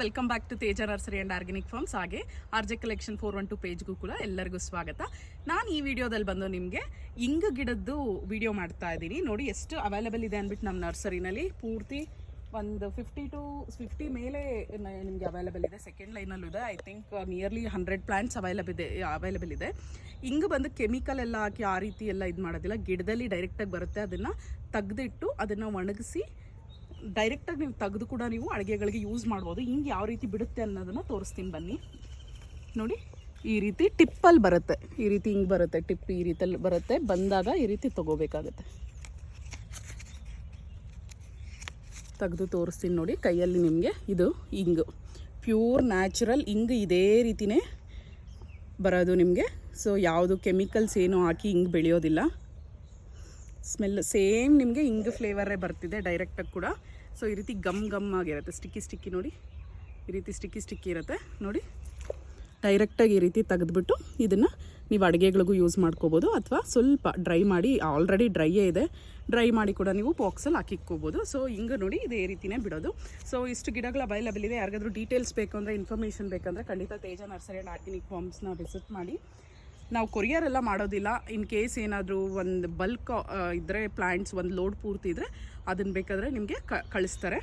Welcome back to Teja nursery and organic farms. ಹಾಗೆ RJ collection 412 ಪೇಜ್ಗೂ ಕೂಡ ಎಲ್ಲರಿಗೂ ಸ್ವಾಗತ. ನಾನು ಈ ವಿಡಿಯೋದಲ್ಲಿ ಬಂದು ನಿಮಗೆ ಇಂಗು ಗಿಡದ್ದು ವಿಡಿಯೋ ಮಾಡ್ತಾ ಇದ್ದೀನಿ. ನೋಡಿ ಎಷ್ಟು ಅವೈಲೇಬಲ್ ಇದೆ ಅಂದ್ಬಿಟ್ಟು ನಮ್ಮ ನರ್ಸರಿನಲ್ಲಿ ಪೂರ್ತಿ ಒಂದು 50 ಮೇಲೆ ನಿಮಗೆ ಅವೈಲೇಬಲ್ ಇದೆ. ಸೆಕೆಂಡ್ ಲೈನಲ್ಲೂ ಇದೆ. I think nearly 100 plants available ಇದೆ. ಇಂಗು ಬಂದು ಕೆಮಿಕಲ್ ಎಲ್ಲ ಹಾಕಿ ಆ ರೀತಿ ಎಲ್ಲ ಇದು ಮಾಡೋದಿಲ್ಲ. ಗಿಡದಲ್ಲಿ ಡೈರೆಕ್ಟಾಗಿ ಬರುತ್ತೆ. ಅದನ್ನು ತೆಗೆದಿಟ್ಟು ಅದನ್ನು ಒಣಗಿಸಿ ಡೈರೆಕ್ಟಾಗಿ ನೀವು ತೆಗೆದು ಕೂಡ ನೀವು ಅಡುಗೆಗಳಿಗೆ ಯೂಸ್ ಮಾಡ್ಬೋದು. ಹಿಂಗೆ ಯಾವ ರೀತಿ ಬಿಡುತ್ತೆ ಅನ್ನೋದನ್ನು ತೋರಿಸ್ತೀನಿ ಬನ್ನಿ. ನೋಡಿ, ಈ ರೀತಿ ಟಿಪ್ಪಲ್ಲಿ ಬರುತ್ತೆ. ಈ ರೀತಿ ಹಿಂಗೆ ಬರುತ್ತೆ, ಟಿಪ್ ಈ ರೀತಿಯಲ್ಲಿ ಬರುತ್ತೆ. ಬಂದಾಗ ಈ ರೀತಿ ತೊಗೋಬೇಕಾಗತ್ತೆ. ತೆಗೆದು ತೋರಿಸ್ತೀನಿ ನೋಡಿ ಕೈಯಲ್ಲಿ ನಿಮಗೆ. ಇದು ಇಂಗು, ಪ್ಯೂರ್ ನ್ಯಾಚುರಲ್ ಇಂಗು ಇದೇ ರೀತಿಯೇ ಬರೋದು ನಿಮಗೆ. ಸೊ ಯಾವುದು ಕೆಮಿಕಲ್ಸ್ ಏನು ಹಾಕಿ ಹಿಂಗೆ ಬೆಳೆಯೋದಿಲ್ಲ. ಸ್ಮೆಲ್ ಸೇಮ್ ನಿಮಗೆ ಇಂಗು ಫ್ಲೇವರೇ ಬರ್ತಿದೆ ಡೈರೆಕ್ಟಾಗಿ ಕೂಡ. ಸೊ ಈ ರೀತಿ ಗಮ್ ಆಗಿರುತ್ತೆ, ಸ್ಟಿಕ್ಕಿ ನೋಡಿ, ಈ ರೀತಿ ಸ್ಟಿಕ್ಕಿ ಇರುತ್ತೆ ನೋಡಿ. ಡೈರೆಕ್ಟಾಗಿ ಈ ರೀತಿ ತೆಗೆದುಬಿಟ್ಟು ಇದನ್ನು ನೀವು ಅಡುಗೆಗಳಿಗೂ ಯೂಸ್ ಮಾಡ್ಕೋಬೋದು, ಅಥವಾ ಸ್ವಲ್ಪ ಡ್ರೈ ಮಾಡಿ, ಆಲ್ರೆಡಿ ಡ್ರೈಯೇ ಇದೆ, ಡ್ರೈ ಮಾಡಿ ಕೂಡ ನೀವು ಬಾಕ್ಸಲ್ಲಿ ಹಾಕಿಕ್ಕೋಬೋದು. ಸೊ ಹಿಂಗೆ ನೋಡಿ ಇದೇ ರೀತಿಯೇ ಬಿಡೋದು. ಸೊ ಇಷ್ಟು ಗಿಡಗಳು ಅವೈಲೇಬಲ್ ಇದೆ. ಯಾರಿಗಾದ್ರೂ ಡೀಟೇಲ್ಸ್ ಬೇಕು ಅಂದರೆ, ಇನ್ಫಾರ್ಮೇಷನ್ ಬೇಕಂದರೆ ಖಂಡಿತ ತೇಜ ನರ್ಸರಿ ಆ್ಯಂಡ್ ಆರ್ಗ್ಯಾನಿಕ್ ಫಾರ್ಮ್ಸ್ನ ವಿಸಿಟ್ ಮಾಡಿ. ನಾವು ಕೊರಿಯರ್ ಎಲ್ಲ ಮಾಡೋದಿಲ್ಲ. ಇನ್ ಕೇಸ್ ಏನಾದರೂ ಒಂದು ಬಲ್ಕ್ ಇದ್ದರೆ, ಪ್ಲ್ಯಾಂಟ್ಸ್ ಒಂದು ಲೋಡ್ ಪೂರ್ತಿ ಇದ್ದರೆ ಅದನ್ನು ಬೇಕಾದರೆ ನಿಮಗೆ ಕಳಿಸ್ತಾರೆ.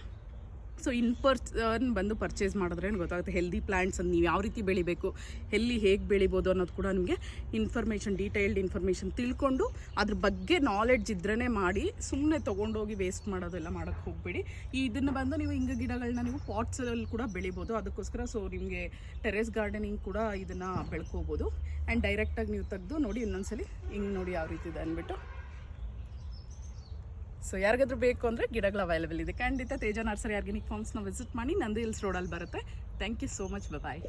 ಸೊ ಇನ್ ಪರ್ಸನ್ ಬಂದು ಪರ್ಚೇಸ್ ಮಾಡಿದ್ರೆ ಗೊತ್ತಾಗುತ್ತೆ ಹೆಲ್ದಿ ಪ್ಲ್ಯಾಂಟ್ಸನ್ನು ನೀವು ಯಾವ ರೀತಿ ಬೆಳಿಬೇಕು, ಹೇಗೆ ಬೆಳಿಬೋದು ಅನ್ನೋದು ಕೂಡ ನಿಮಗೆ ಡೀಟೇಲ್ಡ್ ಇನ್ಫಾರ್ಮೇಷನ್ ತಿಳ್ಕೊಂಡು ಅದ್ರ ಬಗ್ಗೆ ನಾಲೆಡ್ಜ್ ಇದ್ರೇ ಮಾಡಿ. ಸುಮ್ಮನೆ ತೊಗೊಂಡೋಗಿ ವೇಸ್ಟ್ ಮಾಡೋದೆಲ್ಲ ಮಾಡೋಕ್ಕೆ ಹೋಗಬೇಡಿ. ಇದನ್ನು ಬಂದು ನೀವು ಇಂಗು ಗಿಡಗಳನ್ನ ನೀವು ಪಾಟ್ಸಲ್ಲಿ ಕೂಡ ಬೆಳಿಬೋದು. ಅದಕ್ಕೋಸ್ಕರ ಸೊ ನಿಮಗೆ ಟೆರೆಸ್ ಗಾರ್ಡನಿಂಗ್ ಕೂಡ ಇದನ್ನು ಬೆಳ್ಕೋಬೋದು. ಆ್ಯಂಡ್ ಡೈರೆಕ್ಟಾಗಿ ನೀವು ತೆಗೆದು ನೋಡಿ ಇನ್ನೊಂದ್ಸಲಿ ಹಿಂಗೆ ನೋಡಿ ಯಾವ ರೀತಿ ಇದೆ ಅಂದ್ಬಿಟ್ಟು. ಸೊ ಯಾರಿಗಾದ್ರೂ ಬೇಕು ಅಂದರೆ ಗಿಡಗಳು ಅವೈಲೇಬಲ್ ಇದೆ. ಖಂಡಿತ ತೇಜ ನರ್ಸರಿ ಆರ್ಗ್ಯಾನಿಕ್ ಫಾರ್ಮ್ಸ್ನ ವಿಸಿಟ್ ಮಾಡಿ. ನಂದಿ ಹಿಲ್ಸ್ ರೋಡಲ್ಲಿ ಬರುತ್ತೆ. Thank you so much. Bye.